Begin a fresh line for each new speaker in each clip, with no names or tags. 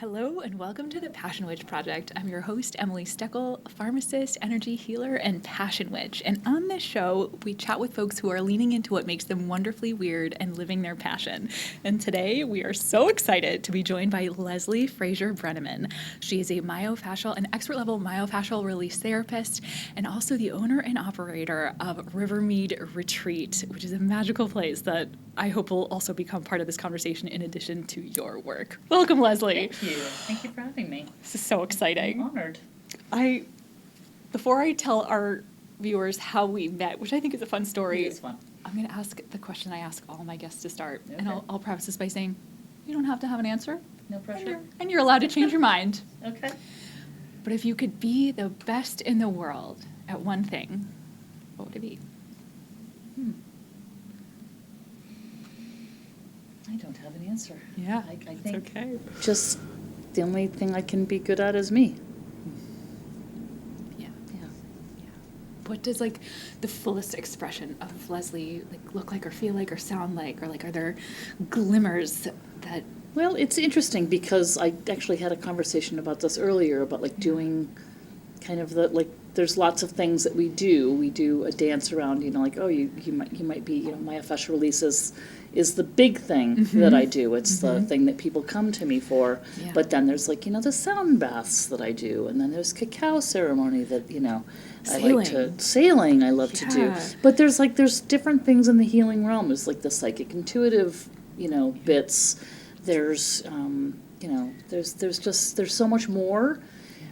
Hello and welcome to the Passion Witch Project. I'm your host, Emily Steckel, pharmacist, energy healer, and passion witch. And on this show, we chat with folks who are leaning into what makes them wonderfully weird and living their passion. And today, we are so excited to be joined by Leslie Fraser Breneman. She is a myofascial, an expert-level myofascial release therapist, and also the owner and operator of Rivermead Retreat, which is a magical place that I hope will also become part of this conversation in addition to your work. Welcome, Leslie.
Thank you. Thank you for having me.
This is so exciting.
I'm honored.
Before I tell our viewers how we met, which I think is a fun story,
It is fun.
I'm going to ask the question I ask all my guests to start.
Okay.
And I'll preface this by saying, you don't have to have an answer.
No pressure.
And you're allowed to change your mind.
Okay.
But if you could be the best in the world at one thing, what would it be?
I don't have an answer.
Yeah,
I
it's
think
okay.
just the only thing I can be good at is me.
Yeah.
Yeah.
What does the fullest expression of Leslie look like or feel like or sound like, or are there glimmers that?
Well, it's interesting because I actually had a conversation about this earlier about doing kind of there's lots of things that we do. We do a dance around, you might be, myofascial releases is the big thing that I do. It's the thing that people come to me for.
Yeah.
But then there's the sound baths that I do, and then there's cacao ceremony that, sailing I love to do.
Yeah.
But there's different things in the healing realm. There's the psychic intuitive, bits. There's there's so much more.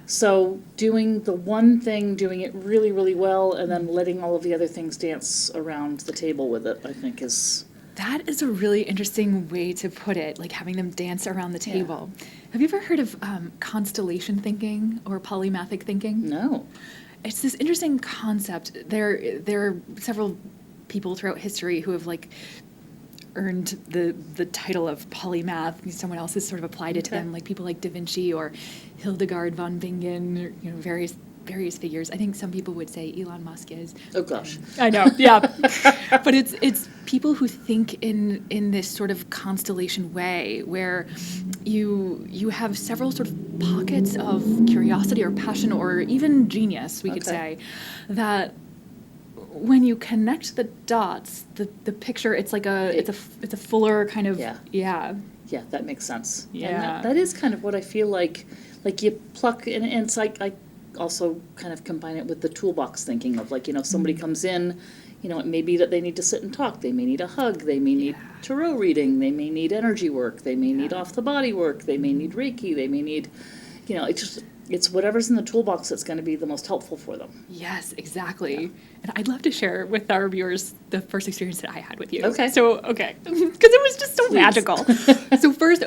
So doing the one thing, doing it really, really well, and then letting all of the other things dance around the table with it, I think is...
That is a really interesting way to put it, having them dance around the table. Yeah. Have you ever heard of constellation thinking or polymathic thinking?
No.
It's this interesting concept. There are several people throughout history who have earned the title of polymath. Someone else has sort of applied it to them, people like Da Vinci or Hildegard von Bingen, or, various figures. I think some people would say Elon Musk is.
Oh gosh.
I know, yeah. But it's people who think in this sort of constellation way where you have several sort of pockets of curiosity or passion or even genius, we could say, that when you connect the dots, the picture, it's it's a fuller kind of
Yeah, that makes sense.
Yeah.
And that is kind of what I feel like you pluck, and it's I also kind of combine it with the toolbox thinking of if somebody comes in, it may be that they need to sit and talk, they may need a hug, they may need tarot reading, they may need energy work, they may need off the body work, they may need Reiki, they may need, it's whatever's in the toolbox that's going to be the most helpful for them.
Yes, exactly. Yeah. And I'd love to share with our viewers the first experience that I had with you.
Okay.
So, because it was just so magical. So first,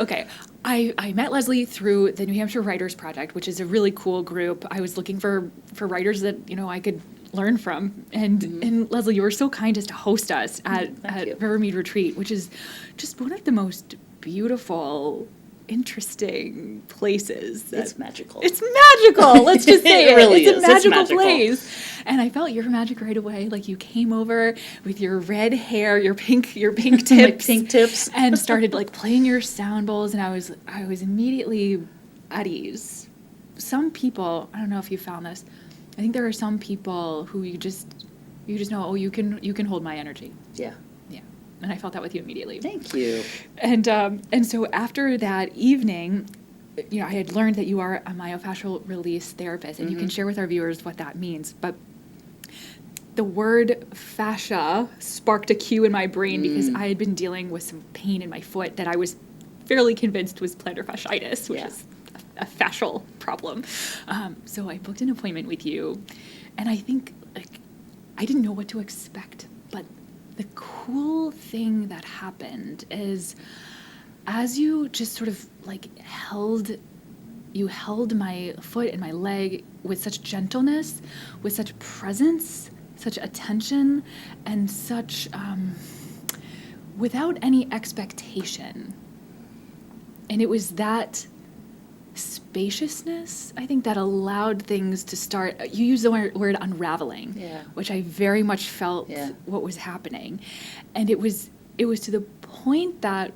I met Leslie through the New Hampshire Writers Project, which is a really cool group. I was looking for writers that, I could learn from. And Leslie, you were so kind as to host us at Rivermead Retreat, which is just one of the most beautiful, interesting places.
It's magical.
It's magical. Let's just say
it really
is. It's a magical
magical
place. And I felt your magic right away. You came over with your red hair, your pink tips,
my pink tips,
and started playing your sound bowls. And I was immediately at ease. Some people, I don't know if you found this. I think there are some people who you just know. Oh, you can hold my energy.
Yeah.
And I felt that with you immediately.
Thank you.
And so after that evening, I had learned that you are a myofascial release therapist, and you can share with our viewers what that means. But the word fascia sparked a cue in my brain because I had been dealing with some pain in my foot that I was fairly convinced was plantar fasciitis, which is a fascial problem. So I booked an appointment with you, and I think I didn't know what to expect, but the cool thing that happened is as you just sort of held my foot and my leg with such gentleness, with such presence, such attention, and such without any expectation. And it was that spaciousness, I think, that allowed things to start. You used the word unraveling, which I very much felt what was happening. And it was to the point that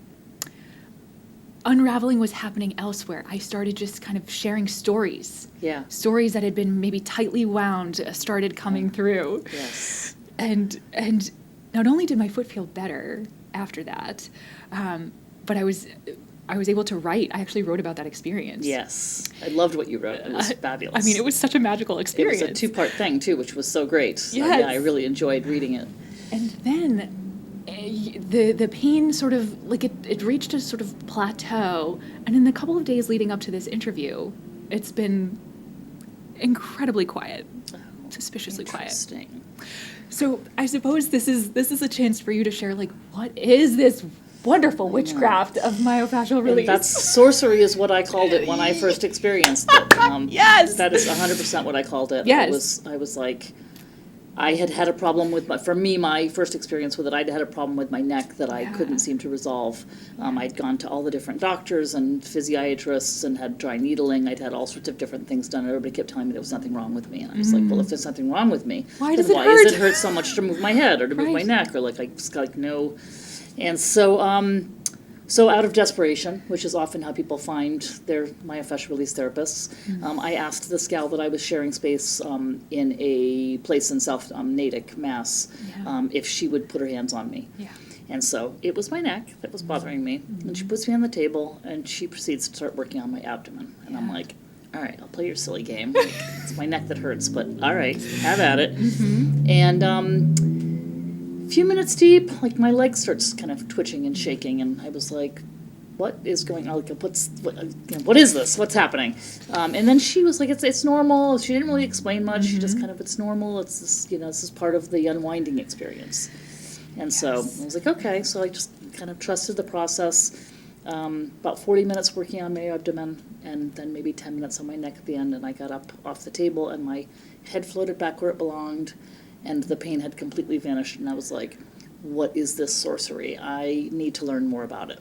unraveling was happening elsewhere. I started just kind of sharing stories.
Yeah.
Stories that had been maybe tightly wound started coming through.
Yes.
And not only did my foot feel better after that, but I was able to write. I actually wrote about that experience.
Yes. I loved what you wrote. It was fabulous.
I mean, it was such a magical experience.
It was a 2-part thing, too, which was so great. So,
Yes.
yeah, I really enjoyed reading it.
And then the pain sort of, like, it reached a sort of plateau. And in the couple of days leading up to this interview, it's been incredibly quiet, suspiciously quiet.
Interesting.
So I suppose this is a chance for you to share, like, what is this wonderful witchcraft of myofascial release?
And sorcery is what I called it when I first experienced it.
Yes!
That is 100% what I called it.
Yes.
I was like, I had a problem with my first experience with it, I'd had a problem with my neck that I couldn't seem to resolve. I'd gone to all the different doctors and physiatrists and had dry needling. I'd had all sorts of different things done. Everybody kept telling me there was nothing wrong with me. And I was like, well, if there's something wrong with me,
Why
then
does it
why
hurt?
does it hurt so much to move my head or to move my
Right.
neck? Or like, I just got like no. And so out of desperation, which is often how people find their myofascial release therapists, I asked this gal that I was sharing space in a place in South Natick, Mass,
Yeah.
if she would put her hands on me.
Yeah.
And so it was my neck that was bothering me. And she puts me on the table, and she proceeds to start working on my abdomen. And I'm like, all right, I'll play your silly game. Like, it's my neck that hurts, but all right, have at it. And few minutes deep, like my leg starts kind of twitching and shaking, and I was like, what is going on? Like, what is this? What's happening? And then she was like, it's normal. She didn't really explain much. She just kind of, it's normal. It's this, this is part of the unwinding experience. And so I was like, okay. So I just kind of trusted the process. About 40 minutes working on my abdomen, and then maybe 10 minutes on my neck at the end, and I got up off the table, and my head floated back where it belonged, and the pain had completely vanished, and I was like, what is this sorcery? I need to learn more about it.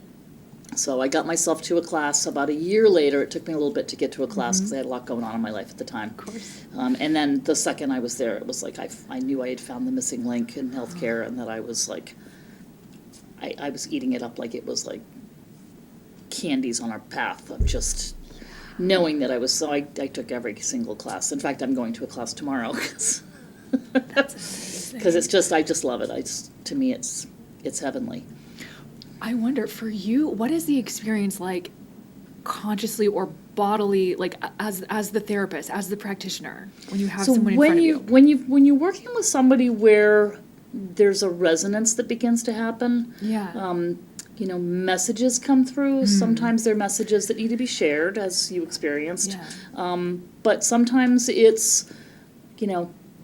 So I got myself to a class about a year later. It took me a little bit to get to a class because I had a lot going on in my life at the time.
Of course.
And then the second I was there, it was like I knew I had found the missing link in healthcare, and that I was like, I was eating it up like it was like candies on our path of just knowing that I was. So I took every single class. In fact, I'm going to a class tomorrow because it's just, I just love it. To me, it's heavenly.
I wonder, for you, what is the experience like, consciously or bodily, like as the therapist, as the practitioner, when you have someone in front of you?
When you're working with somebody where there's a resonance that begins to happen, messages come through. Sometimes they're messages that need to be shared, as you experienced. But sometimes it's,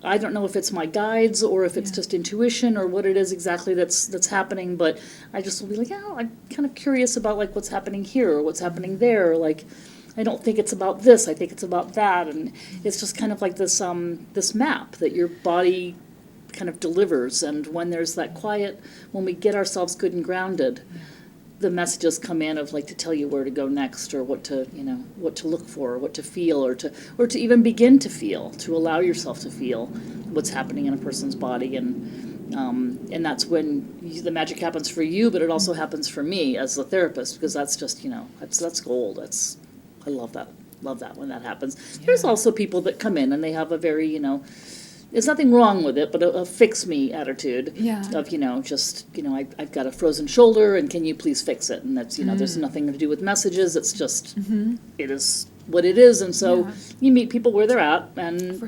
I don't know if it's my guides or if it's just intuition or what it is exactly that's happening, but I just will be like, I'm kind of curious about like what's happening here or what's happening there. Or, like, I don't think it's about this, I think it's about that. And it's just kind of like this this map that your body kind of delivers. And when there's that quiet, when we get ourselves good and grounded, the messages come in of like to tell you where to go next, or what to look for, or what to feel, or to even begin to feel, to allow yourself to feel what's happening in a person's body, and that's when the magic happens for you, but it also happens for me as a therapist, because that's just that's gold. I love that when that happens. There's also people that come in and they have a very there's nothing wrong with it, but a fix me attitude of, I've got a frozen shoulder and can you please fix it? And that's, there's nothing to do with messages. It's just, it is what it is. And so you meet people where they're at, and,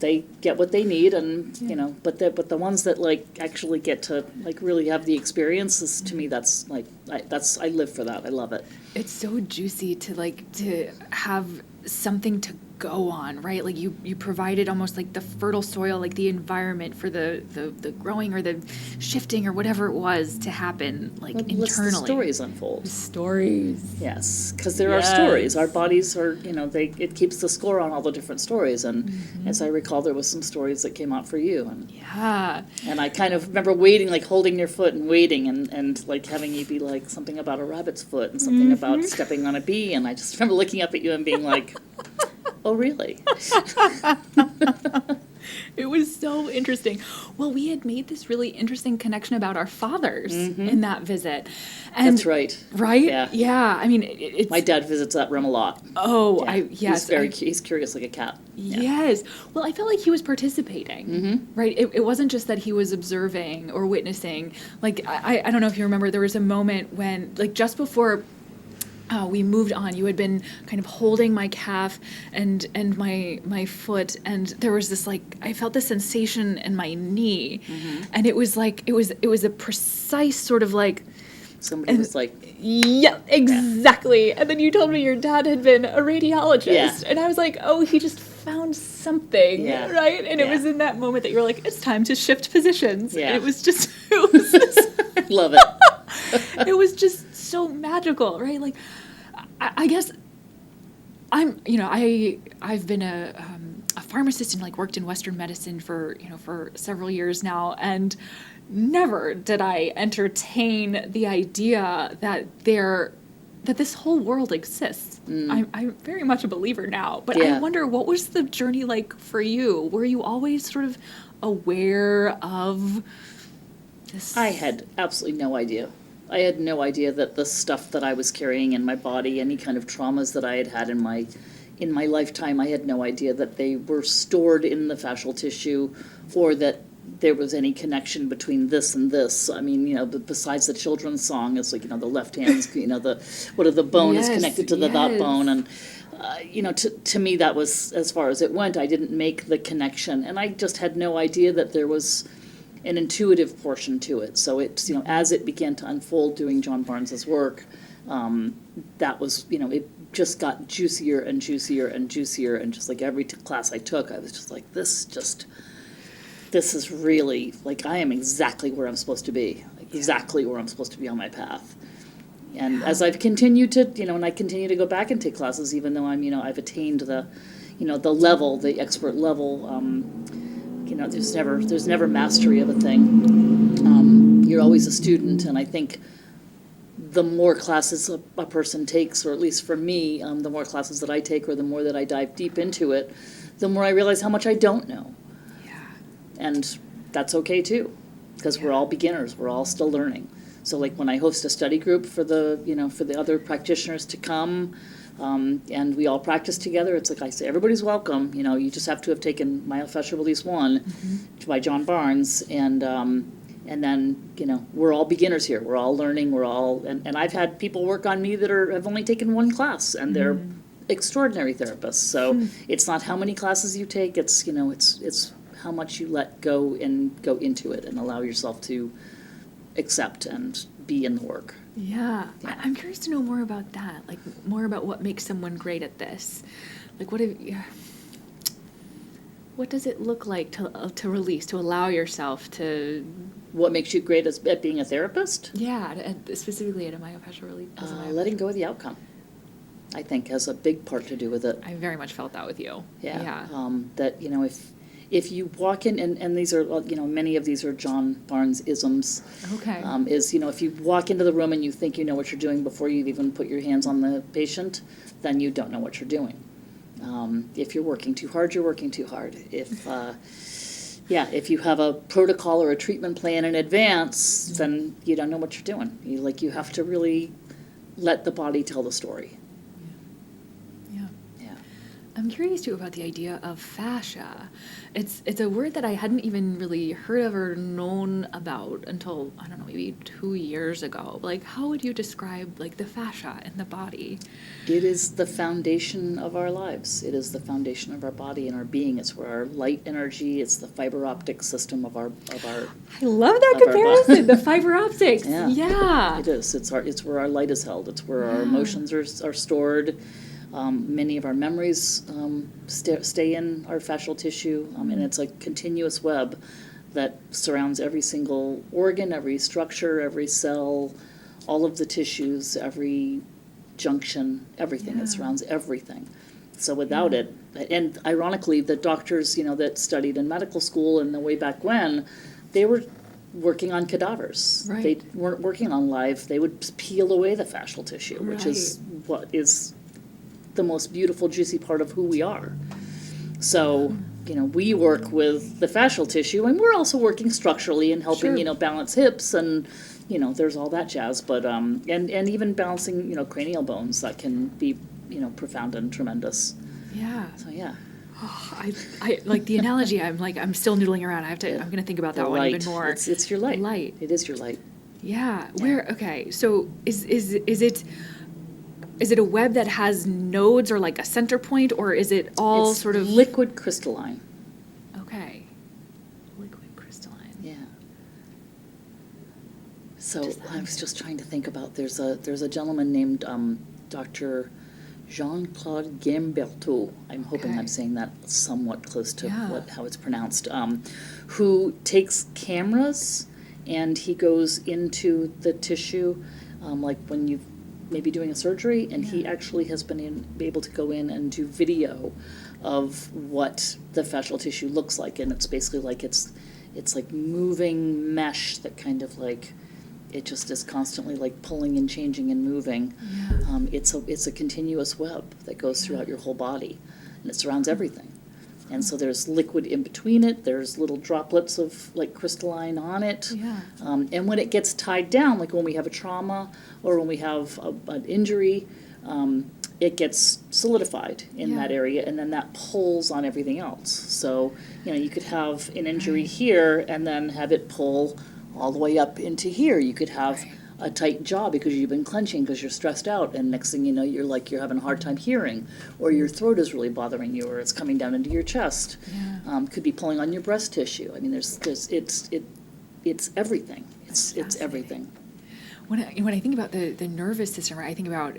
they get what they need, and, but the ones that like actually get to like really have the experiences, to me, that's like, I live for that. I love it.
It's so juicy to have something to go on, right? Like you provided almost like the fertile soil, like the environment for the growing or the shifting or whatever it was to happen, like internally.
Let's the stories unfold.
Stories.
Yes, because there are stories. Our bodies are, it keeps the score on all the different stories. And as I recall, there was some stories that came out for you. And I kind of remember waiting, like holding your foot and waiting, and like having you be like something about a rabbit's foot and something about stepping on a bee. And I just remember looking up at you and being like, oh, really?
It was so interesting. Well, we had made this really interesting connection about our fathers in that visit. And,
That's right.
Right?
Yeah.
Yeah. I mean, it's...
My dad visits that room a lot.
Oh,
Yeah.
yes.
He's curious like a cat. Yeah.
Yes. Well, I felt like he was participating, right? It wasn't just that he was observing or witnessing. Like, I don't know if you remember, there was a moment when, like, just before we moved on, you had been kind of holding my calf and my foot, and there was this, like, I felt this sensation in my knee, and it was like, it was a precise sort of like,
Somebody was like,
yeah, exactly. Yeah. And then you told me your dad had been a radiologist.
Yeah.
And I was like, oh, he just found something,
Yeah.
right? And it
Yeah.
was in that moment that you were like, it's time to shift positions.
Yeah.
And it was just, it was just,
love it.
it was just so magical, right? Like, I guess I've been a pharmacist and like worked in Western medicine for several years now, and never did I entertain the idea that this whole world exists. I'm very much a believer now, but
Yeah.
I wonder, what was the journey like for you? Were you always sort of aware of this?
I had absolutely no idea. I had no idea that the stuff that I was carrying in my body, any kind of traumas that I had had in my lifetime, I had no idea that they were stored in the fascial tissue, or that there was any connection between this and this. I mean, besides the children's song, it's like, the left hand's, the bone is
Yes,
connected to the
yes.
that bone. And, to me, that was, as far as it went, I didn't make the connection. And I just had no idea that there was an intuitive portion to it. So it's, as it began to unfold doing John Barnes's work, that was, it just got juicier and juicier and juicier. And just like every class I took, I was just like, this is really, like, I am exactly where I'm supposed to be, exactly where I'm supposed to be on my path. And as I've continued to, and I continue to go back and take classes, even though I've attained the level, the expert level, there's never mastery of a thing. You're always a student, and I think the more classes a person takes, or at least for me, the more classes that I take, or the more that I dive deep into it, the more I realize how much I don't know. And that's okay too, because we're all beginners. We're all still learning. So like when I host a study group for the other practitioners to come, and we all practice together, it's like I say, everybody's welcome. You just have to have taken Myofascial Release 1 by John Barnes, and then we're all beginners here. We're all learning. We're all and I've had people work on me that have only taken one class, and they're extraordinary therapists. So it's not how many classes you take. It's it's how much you let go and go into it and allow yourself to accept and be in the work.
Yeah. I'm curious to know more about that, like more about what makes someone great at this. Like what does it look like to release, to allow yourself to...
What makes you great at being a therapist?
Yeah, specifically at a myofascial release.
Letting go of the outcome, I think, has a big part to do with it.
I very much felt that with you.
Yeah. That, if you walk in, and these are, many of these are John Barnes isms.
Okay.
If you walk into the room and you think you know what you're doing before you've even put your hands on the patient, then you don't know what you're doing. If you're working too hard, you're working too hard. If you have a protocol or a treatment plan in advance, then you don't know what you're doing. You have to really let the body tell the story.
I'm curious too about the idea of fascia. It's a word that I hadn't even really heard of or known about until, I don't know, maybe 2 years ago. Like, how would you describe like the fascia in the body?
It is the foundation of our lives. It is the foundation of our body and our being. It's where our light energy, it's the fiber optic system of our
I love that comparison, the fiber optics.
Yeah. It is. It's where our light is held. It's where our emotions are stored. Many of our memories stay in our fascial tissue, and it's a continuous web that surrounds every single organ, every structure, every cell, all of the tissues, every junction, everything. It surrounds everything. So without it, and ironically, the doctors, that studied in medical school in the way back when, they were working on cadavers.
Right.
They weren't working on live. They would peel away the fascial tissue, which is what is the most beautiful, juicy part of who we are. So we work with the fascial tissue, and we're also working structurally and helping,
Sure.
balance hips and, there's all that jazz. But, and even balancing, cranial bones, that can be, profound and tremendous.
Yeah.
So, yeah.
Oh, I like the analogy. I'm still noodling around. I'm going to think about that one even more.
It's your light.
Light.
It is your light.
Yeah. Okay. So is it a web that has nodes or like a center point, or is it all
It's
sort of
liquid crystalline.
Okay. Liquid crystalline.
Yeah. So I was just trying to think about, there's a gentleman named Dr. Jean-Claude Gamberto, I'm hoping
Okay.
I'm saying that somewhat close to
Yeah.
how it's pronounced, who takes cameras and he goes into the tissue, like when you've maybe doing a surgery, and he actually has been able to go in and do video of what the fascial tissue looks like, and it's basically like it's like moving mesh that kind of like, it just is constantly like pulling and changing and moving.
Yeah.
It's a continuous web that goes throughout your whole body, and it surrounds everything. And so there's liquid in between it, there's little droplets of like crystalline on it.
Yeah.
And when it gets tied down, like when we have a trauma or when we have an injury, it gets solidified in that area, and then that pulls on everything else. So, you could have an injury here and then have it pull all the way up into here. You could have a tight jaw because you've been clenching because you're stressed out, and next thing you know, you're having a hard time hearing, or your throat is really bothering you, or it's coming down into your chest.
Yeah.
Could be pulling on your breast tissue. I mean, it's everything. It's everything.
When I think about the nervous system, right, I think about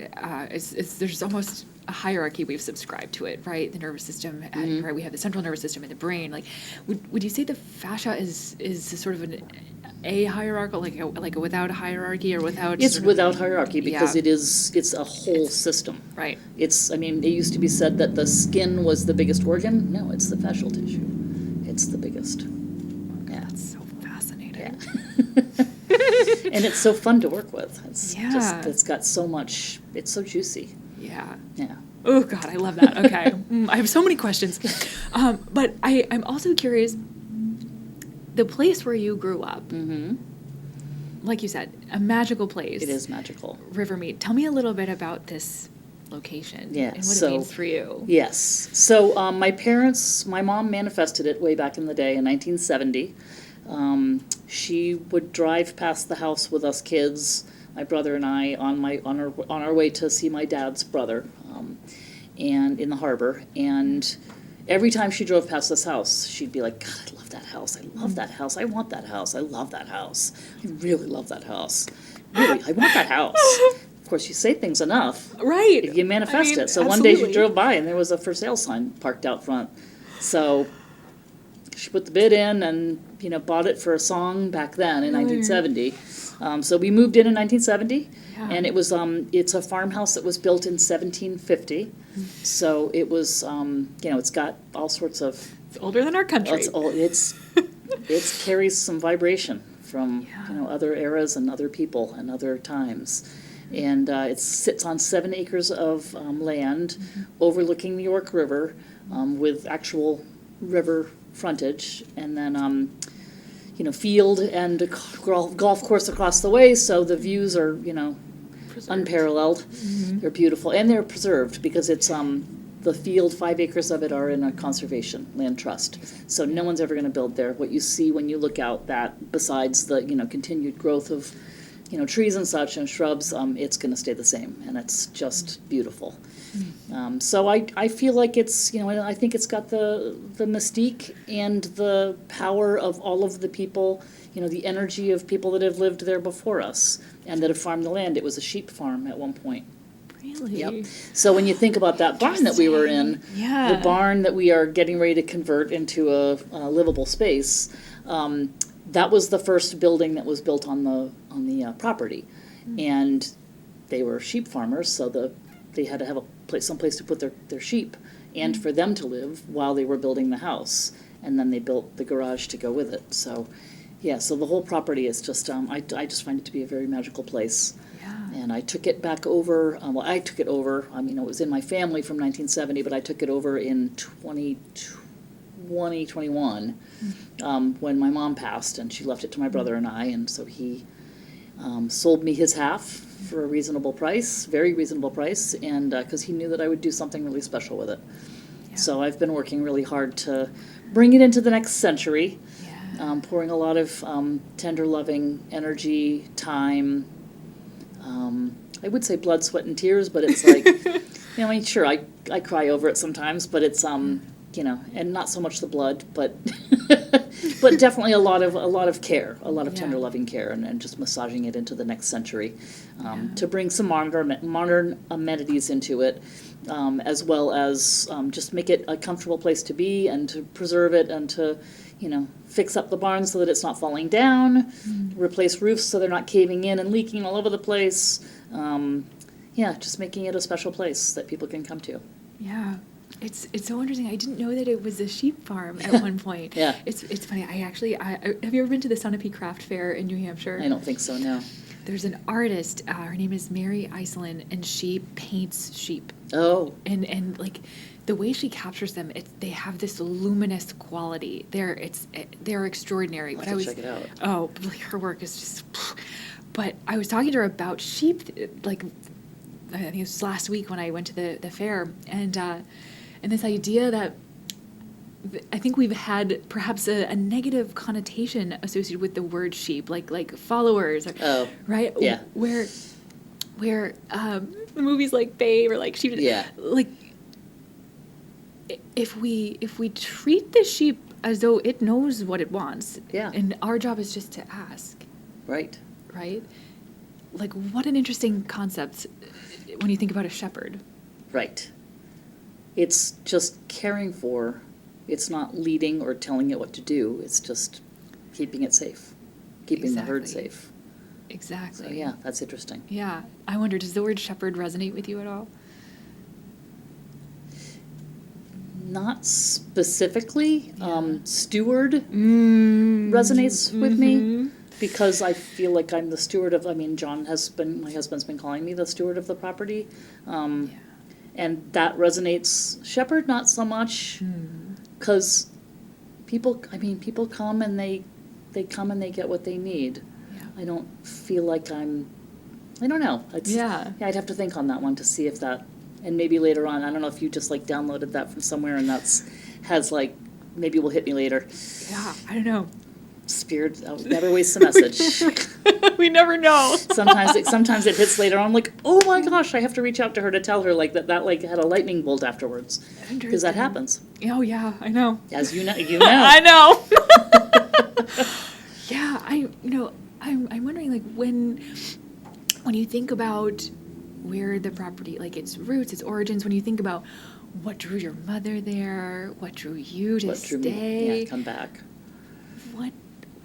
there's almost a hierarchy we've subscribed to it, right? The nervous system, and, right? We have the central nervous system and the brain. Like, would you say the fascia is sort of a hierarchical, like a without a hierarchy, or without?
It's
sort of,
without hierarchy because
Yeah.
it's a whole system.
right.
I mean, it used to be said that the skin was the biggest organ. No, it's the fascial tissue. It's the biggest. Yeah.
That's so fascinating.
Yeah. And it's so fun to work with. It's got so much, it's so juicy.
Yeah.
Yeah.
Oh God, I love that. Okay, I have so many questions, but I'm also curious. The place where you grew up, like you said, a magical place.
It is magical.
Rivermead. Tell me a little bit about this location
Yeah,
and what it means for you.
Yes. So my mom manifested it way back in the day in 1970. She would drive past the house with us kids, my brother and I, on our way to see my dad's brother, and in the harbor. And every time she drove past this house, she'd be like, "God, I love that house. I love that house. I want that house. I love that house. I really love that house. Really, I want that house." Of course, you say things enough,
Right.
you manifest
I mean,
it. So one day she
absolutely.
drove by and there was a for sale sign parked out front. So she put the bid in and, bought it for a song back then in 1970. So we moved in 1970,
Yeah.
and it was it's a farmhouse that was built in 1750. So it was it's got all sorts of
It's older than our country.
it carries some vibration from
Yeah.
other eras and other people and other times. And it sits on 7 acres of land overlooking the York River, with actual river frontage, and then field and a golf course across the way, so the views are
Preserved.
unparalleled. They're beautiful, and they're preserved because it's the field, 5 acres of it are in a conservation land trust, so no one's ever going to build there. What you see when you look out, that besides the continued growth of trees and such and shrubs, it's going to stay the same, and it's just beautiful. So I feel like it's, I think it's got the mystique and the power of all of the people, the energy of people that have lived there before us and that have farmed the land. It was a sheep farm at one point.
Really?
Yep. So when you think about that barn that we were in,
Yeah.
the barn that we are getting ready to convert into a livable space, that was the first building that was built on the property, and they were sheep farmers, so they had to have someplace to put their sheep, and for them to live while they were building the house, and then they built the garage to go with it. So, yeah, so the whole property is just I just find it to be a very magical place.
Yeah.
And I took it back over. I took it over. I mean, it was in my family from 1970, but I took it over in 2012 2021, when my mom passed, and she left it to my brother and I, and so he sold me his half for a reasonable price, very reasonable price, and because he knew that I would do something really special with it.
Yeah.
So I've been working really hard to bring it into the next century,
Yeah.
pouring a lot of tender, loving energy, time. I would say blood, sweat, and tears, but it's like, I mean, sure, I cry over it sometimes, but it's, and not so much the blood, but but definitely a lot of care, a lot of tender, loving care, and just massaging it into the next century, to bring some modern amenities into it, as well as just make it a comfortable place to be, and to preserve it, and to, fix up the barn so that it's not falling down, replace roofs so they're not caving in and leaking all over the place. Just making it a special place that people can come to.
Yeah. It's so interesting. I didn't know that it was a sheep farm at one point.
Yeah.
It's funny. Have you ever been to the Sunapee Craft Fair in New Hampshire?
I don't think so, no.
There's an artist, her name is Mary Iceland, and she paints sheep.
Oh.
And like the way she captures them, they have this luminous quality. They're extraordinary.
I'll have to check it out.
Oh, like her work is just. But I was talking to her about sheep, like I think it was last week when I went to the fair, and this idea that I think we've had perhaps a negative connotation associated with the word sheep, like followers,
Oh,
right?
yeah.
Where movies like Babe or like Sheep,
Yeah.
like if we treat the sheep as though it knows what it wants,
Yeah.
and our job is just to ask,
Right.
right? Like, what an interesting concept when you think about a shepherd.
Right. It's just caring for. It's not leading or telling it what to do. It's just keeping it safe, keeping the herd
Exactly.
safe.
Exactly.
So yeah, that's interesting.
Yeah. I wonder, does the word shepherd resonate with you at all?
Not specifically.
Yeah.
Steward
Mm.
resonates with me,
Mhm.
because I feel like I'm the steward of. my husband's been calling me the steward of the property,
Yeah.
and that resonates. Shepherd, not so much, because people come and they come and they get what they need.
Yeah.
I don't feel like I don't know.
Yeah.
I'd have to think on that one to see if that, and maybe later on, I don't know if you just like downloaded that from somewhere and has like, maybe will hit me later.
Yeah. I don't know.
Spirit, never waste a message.
We never know.
Sometimes it hits later on. I'm like, oh my gosh, I have to reach out to her to tell her like that like had a lightning bolt afterwards, because that happens.
Oh yeah, I know.
As you know.
I know. Yeah, I'm wondering, like, when you think about where the property, like its roots, its origins, when you think about what drew your mother there, what drew you to
What drew
stay,
me? Yeah, come back.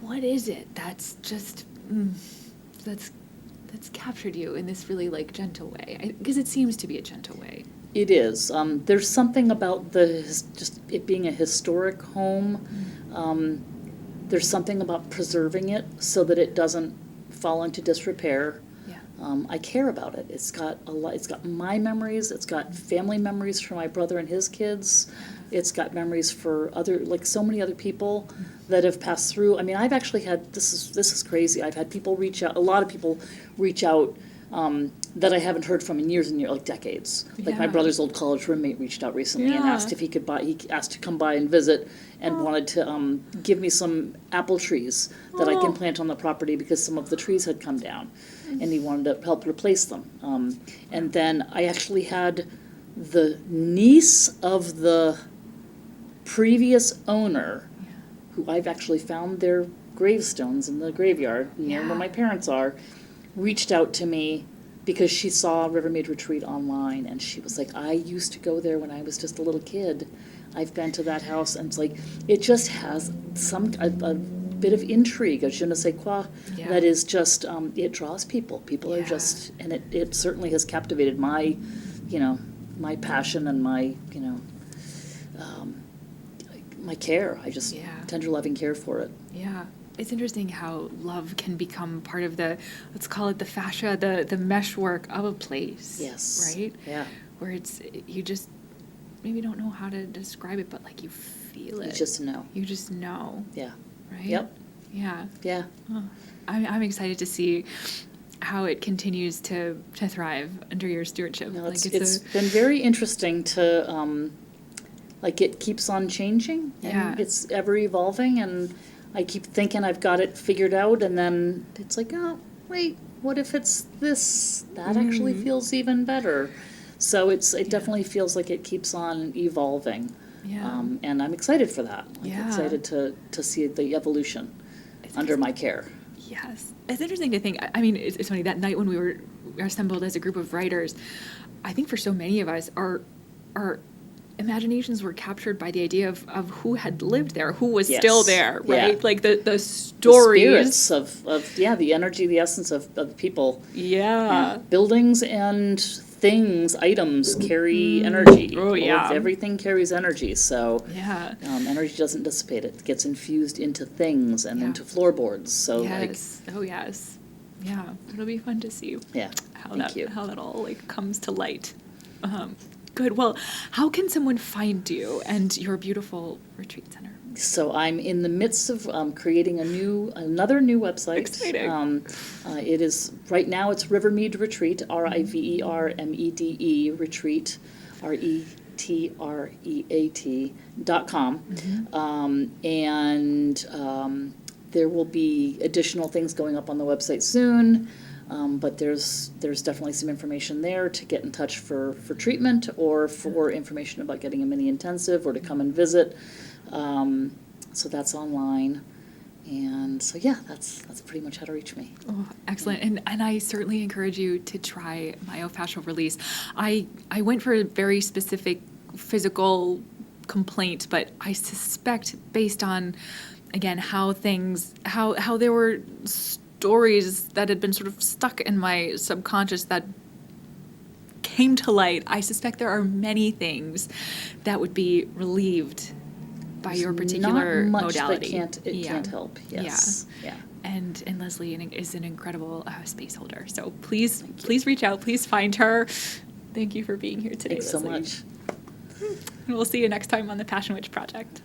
what is it that's just that's captured you in this really like gentle way? Because it seems to be a gentle way.
It is. There's something about just it being a historic home. There's something about preserving it so that it doesn't fall into disrepair.
Yeah.
I care about it. It's got a lot. It's got my memories. It's got family memories for my brother and his kids. It's got memories for so many other people that have passed through. I mean, I've actually had, this is crazy. I've had people reach out. A lot of people reach out that I haven't heard from in years and years, like decades. Like my
Yeah.
brother's old college roommate reached out recently and
Yeah.
asked if he could buy. He asked to come by and visit, and wanted to give me some apple trees that I can plant on the property because some of the trees had come down, and he wanted to help replace them. And then I actually had the niece of the previous owner, who I've actually found their gravestones in the graveyard near where my parents are, reached out to me because she saw Rivermaid Retreat online, and she was like, I used to go there when I was just a little kid. I've been to that house, and it's like, it just has a bit of intrigue, a je ne sais quoi, that is just, it draws people. People are just, and it certainly has captivated my passion and my care. I just tender loving care for it.
Yeah. It's interesting how love can become part of let's call it the fascia, the meshwork of a place.
Yes.
Right?
Yeah.
Where you just maybe don't know how to describe it, but like you feel it.
You just know.
You just know.
Yeah.
Right?
Yep.
Yeah.
Yeah.
Oh, I'm excited to see how it continues to thrive under your stewardship.
No,
Like
it's been very interesting to, like, it keeps on changing.
Yeah.
And it's ever evolving, and I keep thinking I've got it figured out, and then it's like, oh, wait, what if it's this? That actually feels even better. So it definitely feels like it keeps on evolving.
Yeah.
And I'm excited for that. Like,
Yeah.
excited to see the evolution under my care.
Yes. It's interesting to think. I mean, it's funny, that night when we were assembled as a group of writers, I think for so many of us, our imaginations were captured by the idea of who had lived there, who was still there, right?
Yeah.
Like the stories.
The spirits of the energy, the essence of people.
Yeah.
Buildings and things, items carry energy.
Oh, yeah.
Everything carries energy, so
Yeah.
energy doesn't dissipate. It gets infused into things and
Yeah.
into floorboards. So
Yes. Oh, yes. Yeah. It'll be fun to see how that all like comes to light. Good. Well, how can someone find you and your beautiful retreat center?
So I'm in the midst of creating another new website.
Exciting.
It is right now. It's Rivermead Retreat, RIVERMEDE Retreat, RETREAT.com, and there will be additional things going up on the website soon. But there's definitely some information there to get in touch for treatment or for information about getting a mini intensive or to come and visit. So that's online. And so, yeah, that's pretty much how to reach me.
Oh, excellent. And I certainly encourage you to try myofascial release. I went for a very specific physical complaint, but I suspect based on, again, how there were stories that had been sort of stuck in my subconscious that came to light, I suspect there are many things that would be relieved by your particular
Not much
modality.
That can't help. Yes. Yeah.
And Leslie is an incredible space holder. So please reach out. Please find her. Thank you for being here today,
Thanks
Leslie.
so much.
And we'll see you next time on the Passion Witch Project.